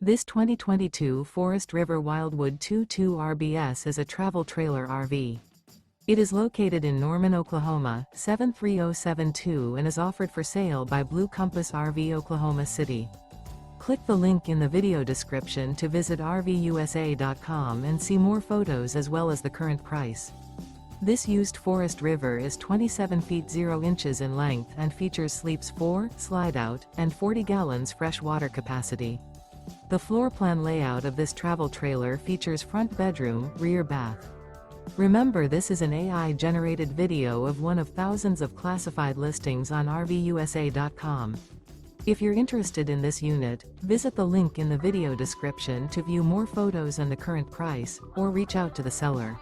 This 2022 Forest River Wildwood 22 RBS is a travel trailer RV. It is located in Norman, Oklahoma, 73072 and is offered for sale by Blue Compass RV Oklahoma City. Click the link in the video description to visit RVUSA.com and see more photos as well as the current price. This used Forest River is 27 feet 0 inches in length and features sleeps 4, slide-out, and 40 gallons fresh water capacity. The floor plan layout of this travel trailer features front bedroom, rear bath. Remember, this is an AI-generated video of one of thousands of classified listings on RVUSA.com. If you're interested in this unit, visit the link in the video description to view more photos and the current price, or reach out to the seller.